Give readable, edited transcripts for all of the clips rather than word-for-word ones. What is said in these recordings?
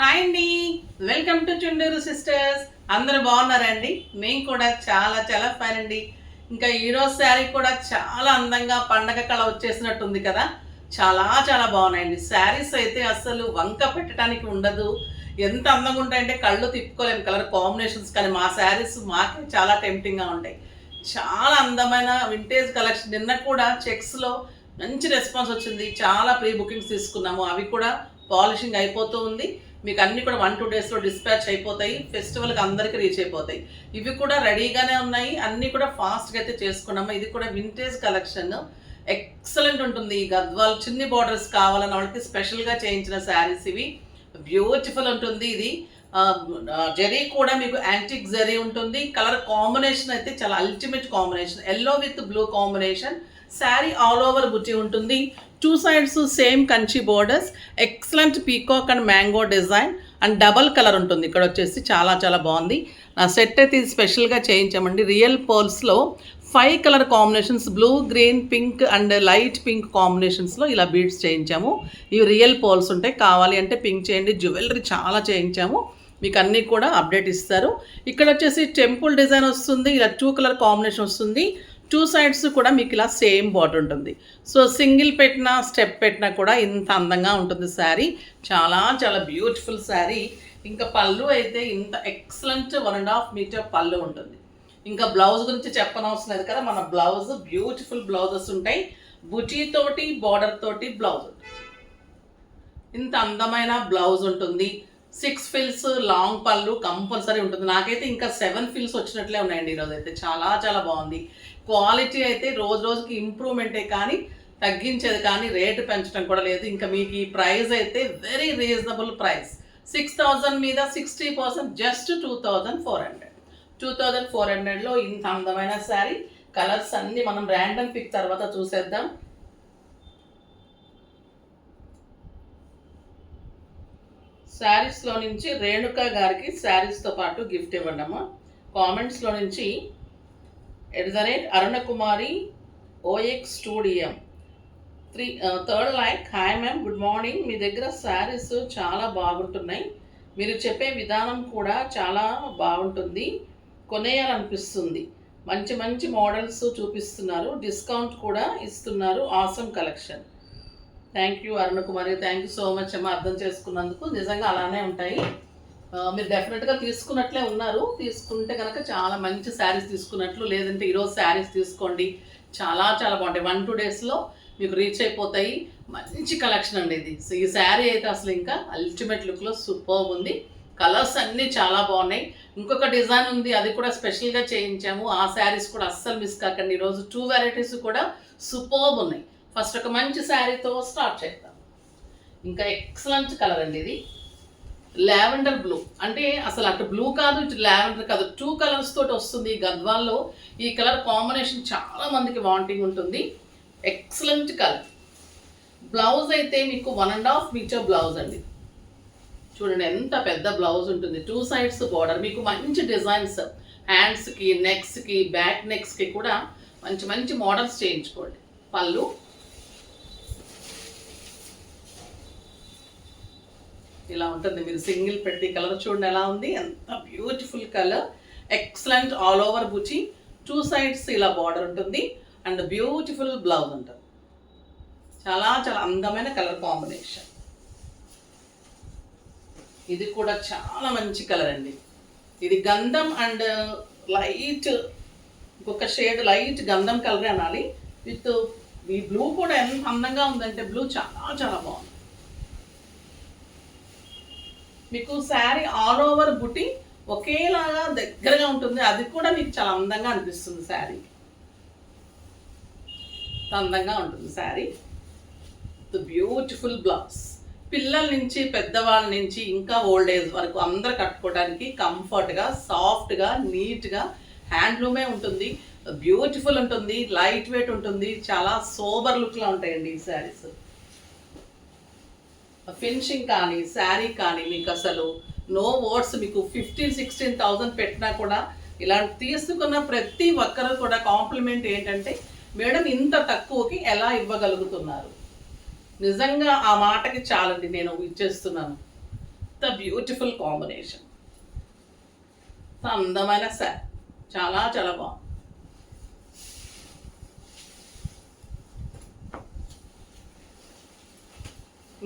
Hi అండి, welcome to Chunduru sisters. అందరూ బాగున్నారండి? మేము కూడా చాలా చాలా ఫైన్ అండి. ఇంకా ఈరోజు శారీ కూడా చాలా అందంగా పండగ కళ వచ్చేసినట్టుంది కదా. చాలా చాలా బాగున్నాయండి శారీస్ అయితే. అసలు వంక పెట్టడానికి ఉండదు, ఎంత అందంగా ఉంటాయంటే కళ్ళు తిప్పుకోలేము కలర్ కాంబినేషన్స్. కానీ మా శారీస్ మాకే చాలా టెంప్టింగ్గా ఉంటాయి. చాలా అందమైన వింటేజ్ కలెక్షన్. నిన్న కూడా చెక్స్లో మంచి రెస్పాన్స్ వచ్చింది. చాలా ప్రీ బుకింగ్స్ తీసుకున్నాము, అవి కూడా పాలిషింగ్ అయిపోతూ ఉంది. మీకు అన్నీ కూడా 1-2 డేస్లో డిస్పాచ్ అయిపోతాయి. ఫెస్టివల్కి అందరికీ రీచ్ అయిపోతాయి. ఇవి కూడా రెడీగానే ఉన్నాయి, అన్నీ కూడా ఫాస్ట్గా అయితే చేసుకున్నాము. ఇది కూడా వింటేజ్ కలెక్షన్, ఎక్సలెంట్ ఉంటుంది. ఈ గద్వాల్ చిన్ని బార్డర్స్ కావాలన్న వాళ్ళకి స్పెషల్గా చేయించిన శారీస్ ఇవి. బ్యూటిఫుల్ ఉంటుంది. ఇది జరీ కూడా మీకు యాంటిక్ జరీ ఉంటుంది. కలర్ కాంబినేషన్ అయితే చాలా ultimate combination, yellow with blue combination. Sari all over బుట్టి ఉంటుంది. 2 sides same Kanchi borders, excellent peacock and mango design and double colour ఉంటుంది. ఇక్కడ వచ్చేసి చాలా చాలా బాగుంది. నా సెట్ అయితే ఇది స్పెషల్గా చేయించామండి. రియల్ పర్ల్స్లో 5 colour combinations, blue, green, pink and light pink కాంబినేషన్స్లో ఇలా బీడ్స్ చేయించాము. ఇవి రియల్ పర్ల్స్ ఉంటాయి. కావాలి అంటే పింక్ చేయండి. జ్యువెలరీ చాలా చేయించాము, మీకు అన్నీ కూడా అప్డేట్ ఇస్తారు. ఇక్కడ వచ్చేసి టెంపుల్ డిజైన్ వస్తుంది. ఇలా 2 కలర్ కాంబినేషన్ వస్తుంది. 2 sides కూడా మీకు ఇలా సేమ్ బార్డర్ ఉంటుంది. సో సింగిల్ పెట్టినా స్టెప్ పెట్టినా కూడా ఇంత అందంగా ఉంటుంది శారీ. చాలా చాలా బ్యూటిఫుల్ శారీ. ఇంకా పళ్ళు అయితే ఇంత ఎక్సలెంట్ 1.5 మీటర్ పళ్ళు ఉంటుంది. ఇంకా బ్లౌజ్ గురించి చెప్పనవసరం లేదు కదా. మన బ్లౌజ్ బ్యూటిఫుల్ బ్లౌజెస్ ఉంటాయి. బుటీ తోటి బార్డర్ తోటి బ్లౌజ్ ఉంటుంది. ఇంత అందమైన బ్లౌజ్ ఉంటుంది. 6 ఫిల్స్ లాంగ్ పళ్ళు కంపల్సరీ ఉంటుంది. నాకైతే ఇంకా 7 ఫిల్స్ వచ్చినట్లే ఉన్నాయండి ఈరోజు అయితే. చాలా చాలా బాగుంది. క్వాలిటీ అయితే రోజు రోజుకి ఇంప్రూవ్మెంటే కానీ తగ్గించేది కానీ రేటు పెంచడం కూడా లేదు. ఇంకా మీకు ఈ ప్రైస్ అయితే వెరీ రీజనబుల్ ప్రైస్. 6,000 మీద 60%, జస్ట్ 2,400. 2,400లో ఇంత అందమైన శారీ. కలర్స్ అన్నీ మనం ర్యాండమ్ పిక్ తర్వాత చూసేద్దాం. శారీస్లో నుంచి రేణుకా గారికి శారీస్తో పాటు గిఫ్ట్ ఇవ్వండి అమ్మా. కామెంట్స్లో నుంచి @అరుణకుమారి OX2DM 3rd like. Hi ma'am, good morning. మీ దగ్గర శారీస్ చాలా బాగుంటున్నాయి. మీరు చెప్పే విధానం కూడా చాలా బాగుంటుంది, కొనేయాలనిపిస్తుంది. మంచి మంచి మోడల్స్ చూపిస్తున్నారు, డిస్కౌంట్ కూడా ఇస్తున్నారు. Awesome collection. Thank you Arunakumari, thank you so much అమ్మ, అర్థం చేసుకున్నందుకు. నిజంగా అలానే ఉంటాయి. మీరు డెఫినెట్గా తీసుకున్నట్లే ఉన్నారు. తీసుకుంటే కనుక చాలా మంచి శారీస్ తీసుకున్నట్లు. లేదంటే ఈరోజు శారీస్ తీసుకోండి, చాలా చాలా బాగుంటాయి. 1-2 డేస్లో మీకు రీచ్ అయిపోతాయి. మంచి కలెక్షన్ అండి ఇది. సో ఈ శారీ అయితే అసలు ఇంకా అల్టిమేట్ లుక్లో సూపర్ ఉంది. కలర్స్ అన్నీ చాలా బాగున్నాయి. ఇంకొక డిజైన్ ఉంది, అది కూడా స్పెషల్గా చేయించాము. ఆ శారీస్ కూడా అస్సలు మిస్ కాకండి. ఈరోజు 2 వెరైటీస్ కూడా సూపర్ ఉన్నాయి. ఫస్ట్ ఒక మంచి శారీతో స్టార్ట్ చేద్దాం. ఇంకా ఎక్సలెంట్ కలర్ అండి ఇది. లావెండర్ బ్లూ అంటే అసలు అటు బ్లూ కాదు, ఇటు లావెండర్ కాదు, 2 కలర్స్ తోటి వస్తుంది. ఈ గద్వాల్లో ఈ కలర్ కాంబినేషన్ చాలా మందికి వాంటింగ్ ఉంటుంది. Excellent colour. బ్లౌజ్ అయితే మీకు 1.5 మీటర్ బ్లౌజ్ అండి. చూడండి ఎంత పెద్ద బ్లౌజ్ ఉంటుంది. 2 sides బార్డర్. మీకు మంచి డిజైన్స్ హ్యాండ్స్కి, నెక్స్కి, బ్యాక్ నెక్స్కి కూడా మంచి మంచి మోడల్స్ చేయించుకోండి. పళ్ళు ఇలా ఉంటుంది. మీరు సింగిల్ పెట్టి కలర్ చూడండి ఎలా ఉంది, ఎంత beautiful colour. Excellent all over Buchi. 2 sides ఇలా బార్డర్ ఉంటుంది అండ్ బ్యూటిఫుల్ బ్లౌజ్ ఉంటుంది. చాలా చాలా అందమైన కలర్ కాంబినేషన్. ఇది కూడా చాలా మంచి కలర్ అండి. ఇది గంధం అండ్ లైట్, ఇంకొక షేడ్ లైట్ గంధం కలరే అనాలి. విత్ ఈ బ్లూ కూడా ఎంత అందంగా ఉందంటే, బ్లూ చాలా చాలా బాగుంది. మీకు శారీ ఆల్ ఓవర్ బుట్టి ఒకేలాగా దగ్గరగా ఉంటుంది. అది కూడా మీకు చాలా అందంగా అనిపిస్తుంది. శారీ అందంగా ఉంటుంది. Sari beautiful blouse. పిల్లల నుంచి పెద్దవాళ్ళ నుంచి ఇంకా ఓల్డ్ ఏజ్ వరకు అందరు కట్టుకోవడానికి కంఫర్ట్గా, సాఫ్ట్గా, నీట్గా, హ్యాండ్లూమే ఉంటుంది. బ్యూటిఫుల్ ఉంటుంది, లైట్ వెయిట్ ఉంటుంది. చాలా సోబర్ లుక్లా ఉంటాయండి ఈ శారీస్. ఫినిషింగ్ కానీ శారీ కానీ మీకు అసలు నో వర్డ్స్. మీకు 15,000-16,000 పెట్టినా కూడా ఇలాంటి తీసుకున్న ప్రతి ఒక్కరు కూడా కాంప్లిమెంట్ ఏంటంటే, మేడం ఇంత తక్కువకి ఎలా ఇవ్వగలుగుతున్నారు. నిజంగా ఆ మాటకి చాలండి నేను ఇచ్చేస్తున్నాను. ఎంత బ్యూటిఫుల్ కాంబినేషన్, అందమైన శారీ, చాలా చాలా బాగుంది.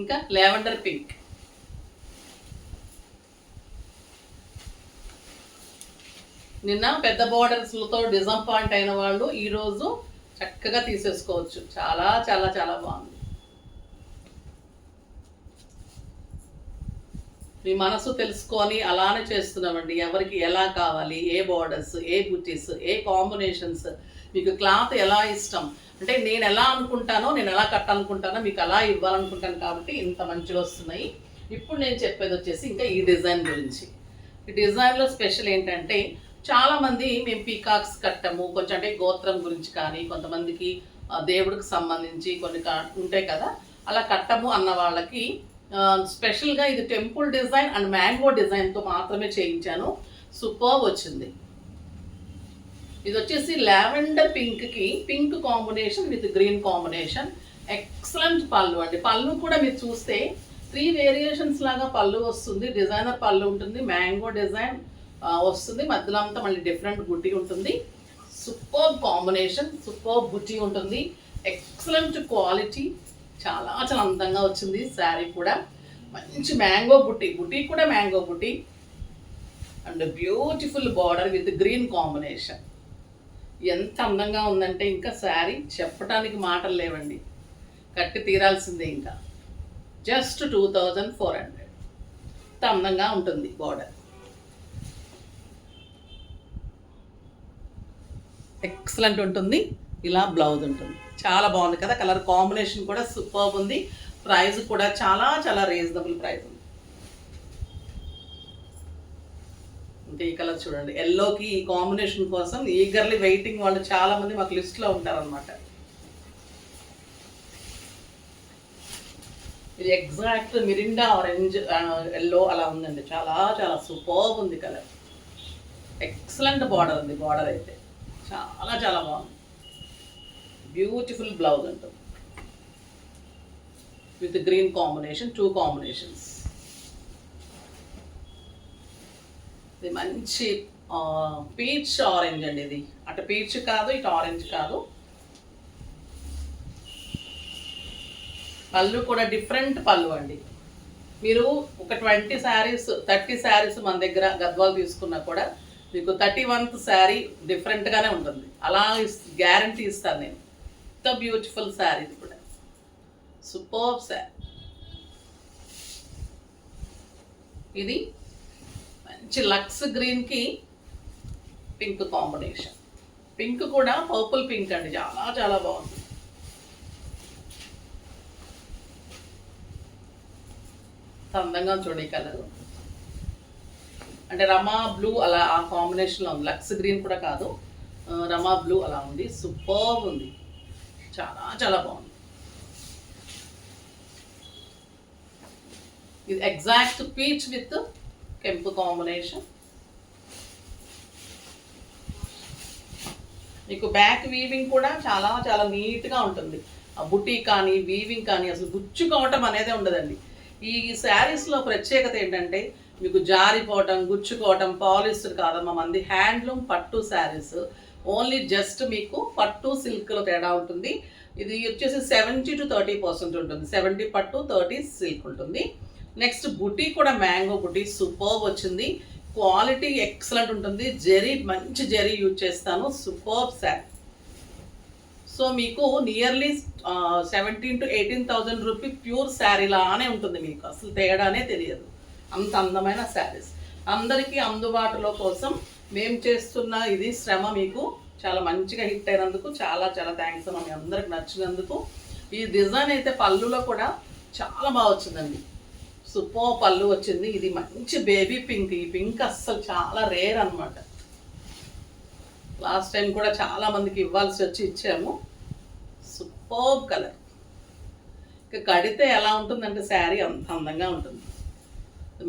ఇంకా లావెండర్ పింక్, నిన్న పెద్ద బోర్డర్స్లతో డిసప్పాయింట్ అయిన వాళ్ళు ఈరోజు చక్కగా తీసేసుకోవచ్చు. చాలా చాలా చాలా బాగుంది. మీ మనసు తెలుసుకొని అలానే చేస్తున్నామండి. ఎవరికి ఎలా కావాలి, ఏ బోర్డర్స్, ఏ బుటీస్, ఏ కాంబినేషన్స్, మీకు క్లాత్ ఎలా ఇష్టం అంటే నేను ఎలా అనుకుంటానో, నేను ఎలా కట్టాలనుకుంటానో మీకు అలా ఇవ్వాలనుకుంటాను. కాబట్టి ఇంత మంచిగా వస్తున్నాయి. ఇప్పుడు నేను చెప్పేది వచ్చేసి ఇంకా ఈ డిజైన్ గురించి. ఈ డిజైన్లో స్పెషల్ ఏంటంటే చాలామంది మేము పీకాక్స్ కట్టము, కొంచెం అంటే గోత్రం గురించి కానీ, కొంతమందికి దేవుడికి సంబంధించి కొన్ని ఉంటాయి కదా, అలా కట్టము అన్న వాళ్ళకి స్పెషల్గా ఇది టెంపుల్ డిజైన్ అండ్ మ్యాంగో డిజైన్తో మాత్రమే చేయించాను. సూపర్ వచ్చింది. ఇది వచ్చేసి లావెండర్ పింక్కి pink combination with green combination. Excellent పళ్ళు అండి. పళ్ళు కూడా మీరు చూస్తే 3 వేరియేషన్స్ లాగా పళ్ళు వస్తుంది. డిజైనర్ పళ్ళు ఉంటుంది, మ్యాంగో డిజైన్ వస్తుంది, మధ్యలో అంతా మళ్ళీ డిఫరెంట్ బుట్టి ఉంటుంది. సూపర్ కాంబినేషన్, సూపర్ బుట్టి ఉంటుంది. ఎక్సలెంట్ క్వాలిటీ, చాలా చాలా అందంగా వచ్చింది. శారీ కూడా మంచి మ్యాంగో బుట్టి, బుట్టి కూడా మ్యాంగో బుట్టి and beautiful border with green combination. ఎంత అందంగా ఉందంటే ఇంకా శారీ చెప్పడానికి మాటలు లేవండి, కట్టి తీరాల్సిందే. ఇంకా జస్ట్ 2400. ఎంత అందంగా ఉంటుంది బార్డర్, ఎక్సలెంట్ ఉంటుంది. ఇలా బ్లౌజ్ ఉంటుంది. చాలా బాగుంది కదా, కలర్ కాంబినేషన్ కూడా సూపర్ ఉంది. ప్రైస్ కూడా చాలా చాలా రీజనబుల్ ప్రైస్ ఉంది. ఇంకా ఈ కలర్ చూడండి, ఎల్లోకి ఈ కాంబినేషన్ కోసం ఈగర్లీ వెయిటింగ్ వాళ్ళు చాలా మంది మాకు లిస్ట్లో ఉంటారనమాట. ఇది ఎగ్జాక్ట్ మిరిండా ఆరెంజ్ ఎల్లో అలా ఉందండి. చాలా చాలా సూపర్ ఉంది కలర్. ఎక్సలెంట్ బార్డర్ ఉంది. బార్డర్ అయితే చాలా చాలా బాగుంది. బ్యూటిఫుల్ బ్లౌజ్ ఉంటుంది విత్ గ్రీన్ కాంబినేషన్, 2 కాంబినేషన్స్. ఇది మంచి పీచ్ ఆరెంజ్ అండి. ఇది అటు పీచ్ కాదు, ఇటు ఆరెంజ్ కాదు. పళ్ళు కూడా డిఫరెంట్ పళ్ళు అండి. మీరు ఒక 20 శారీస్ 30 శారీస్ మన దగ్గర గద్వాలు తీసుకున్నా కూడా మీకు 31th శారీ డిఫరెంట్గానే ఉంటుంది. అలా గ్యారంటీ ఇస్తాను నేను. ఎంత బ్యూటిఫుల్ శారీ ఇది కూడా, సూపర్ శారీ. ఇది మంచి లక్స్ గ్రీన్కి పింక్ కాంబినేషన్. పింక్ కూడా పర్పుల్ పింక్ అండి, చాలా చాలా బాగుంది. అందంగా చూడండి కలర్, అంటే రమా బ్లూ అలా ఆ కాంబినేషన్లో ఉంది. లక్స్ గ్రీన్ కూడా కాదు, రమా బ్లూ అలా ఉంది. సూపర్ ఉంది, చాలా చాలా బాగుంది. ఇది ఎగ్జాక్ట్ పీచ్ విత్ కెంపు కాంబినేషన్. మీకు బ్యాక్ వీవింగ్ కూడా చాలా చాలా నీట్గా ఉంటుంది. ఆ బుటీ కానీ వీవింగ్ కానీ అసలు గుచ్చుకోవటం అనేదే ఉండదండి. ఈ శారీస్లో ప్రత్యేకత ఏంటంటే మీకు జారిపోవటం, గుచ్చుకోవటం, పాలిస్టర్ కాదమ్మా మంది హ్యాండ్లూమ్ పట్టు శారీస్. ఓన్లీ జస్ట్ మీకు పట్టు సిల్క్లో తేడా ఉంటుంది. ఇది వచ్చేసి 70 to 30% ఉంటుంది. 70 పట్టు, 30 సిల్క్ ఉంటుంది. నెక్స్ట్ బుటీ కూడా మ్యాంగో బుటీ సూపర్ వచ్చింది. క్వాలిటీ ఎక్సలెంట్ ఉంటుంది. జరీ మంచి జరీ యూజ్ చేస్తాను. సూపర్ శారీ. సో మీకు nearly 17,000 to 18,000 rupee pure sari లానే ఉంటుంది. మీకు అసలు తేడానే తెలియదు. అంత అందమైన శారీస్ అందరికీ అందుబాటులో కోసం మేము చేస్తున్న ఇది శ్రమ మీకు చాలా మంచిగా హిట్ అయినందుకు చాలా చాలా థ్యాంక్స్ అమ్మ. మీ అందరికి నచ్చినందుకు. ఈ డిజైన్ అయితే పళ్ళులో కూడా చాలా బాగా వచ్చిందండి. సూపర్ పళ్ళు వచ్చింది. ఇది మంచి బేబీ పింక్. ఈ పింక్ అస్సలు చాలా రేర్ అనమాట. లాస్ట్ టైం కూడా చాలా మందికి ఇవ్వాల్సి వచ్చి ఇచ్చాము. Super colour. ఇక కడితే ఎలా ఉంటుందంటే శారీ అంత అందంగా ఉంటుంది.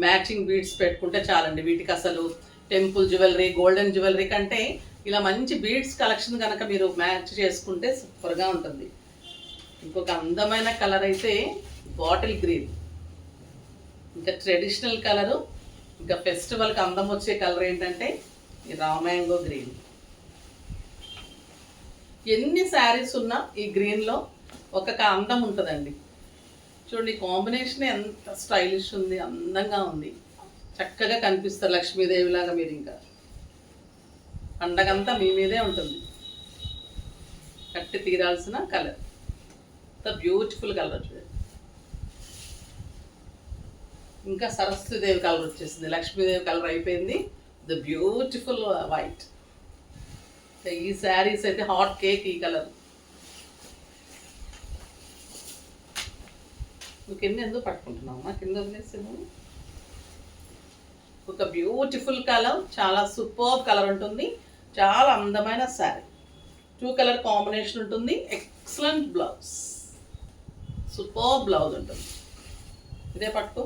మ్యాచింగ్ బీడ్స్ పెట్టుకుంటే చాలండి. వీటికి అసలు టెంపుల్ జ్యువెలరీ, గోల్డెన్ జ్యువెలరీ కంటే ఇలా మంచి బీడ్స్ కలెక్షన్ కనుక మీరు మ్యాచ్ చేసుకుంటే సూపర్గా ఉంటుంది. ఇంకొక అందమైన కలర్ అయితే బాటిల్ గ్రీన్. ఇంకా ట్రెడిషనల్ కలరు, ఇంకా ఫెస్టివల్కి అందం వచ్చే కలర్ ఏంటంటే ఈ రామాంగో గ్రీన్. ఎన్ని శారీస్ ఉన్నా ఈ గ్రీన్లో ఒక అందం ఉంటుందండి. చూడండి కాంబినేషన్ ఎంత స్టైలిష్ ఉంది, అందంగా ఉంది, చక్కగా కనిపిస్తారు లక్ష్మీదేవిలాగా. మీరు ఇంకా పండగంతా మీ మీదే ఉంటుంది. కట్టి తీరాల్సిన కలర్, ఎంత బ్యూటిఫుల్ కలర్ చూడండి. ఇంకా సరస్వతీదేవి కలర్ వచ్చేసింది, లక్ష్మీదేవి కలర్ అయిపోయింది, ద బ్యూటిఫుల్ వైట్. ఈ శారీస్ అయితే హాట్ కేక్ ఈ కలర్. నువ్వు కింద ఎందుకు పట్టుకుంటున్నావు? కింద వదిలేసి ఒక బ్యూటిఫుల్ కలర్, చాలా సూపర్ కలర్ ఉంటుంది, చాలా అందమైన శారీ. 2 కలర్ కాంబినేషన్ ఉంటుంది, ఎక్సలెంట్ బ్లౌజ్, సూపర్ బ్లౌజ్ ఉంటుంది. ఇదే పట్టుకో.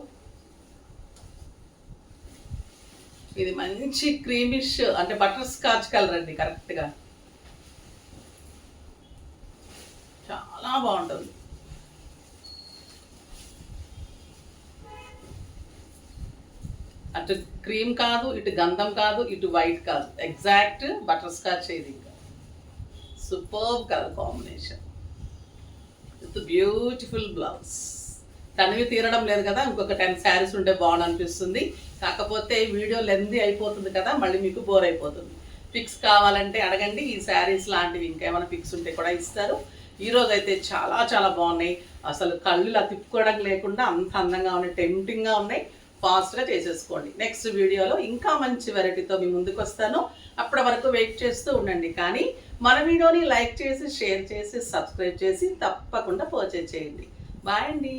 ఇది మంచి క్రీమిష్ అంటే బటర్ స్కాచ్ కలర్ అండి, కరెక్ట్గా చాలా బాగుంటుంది. అటు క్రీమ్ కాదు, ఇటు గంధం కాదు, ఇటు వైట్ కాదు, ఎగ్జాక్ట్ బటర్ స్కాచ్. ఇది ఇంకా super colour combination with beautiful blouse. తనివి తీరడం లేదు కదా, ఇంకొక 10 శారీస్ ఉంటే బాగుంది అనిపిస్తుంది. కాకపోతే వీడియో లెంతీ అయిపోతుంది కదా, మళ్ళీ మీకు బోర్ అయిపోతుంది. పిక్స్ కావాలంటే అడగండి, ఈ శారీస్ లాంటివి ఇంకేమైనా పిక్స్ ఉంటే కూడా ఇస్తారు. ఈరోజు అయితే చాలా చాలా బాగున్నాయి, అసలు కళ్ళు ఇలా తిప్పుకోవడం లేకుండా అంత అందంగా ఉన్నాయి, టెంప్టింగ్గా ఉన్నాయి. ఫాస్ట్గా చేసేసుకోండి. నెక్స్ట్ వీడియోలో ఇంకా మంచి వెరైటీతో మీ ముందుకు వస్తాను. అప్పటి వరకు వెయిట్ చేస్తూ ఉండండి. కానీ మన వీడియోని లైక్ చేసి, షేర్ చేసి, సబ్స్క్రైబ్ చేసి తప్పకుండా పర్చేజ్ చేయండి. బాయ్ అండి.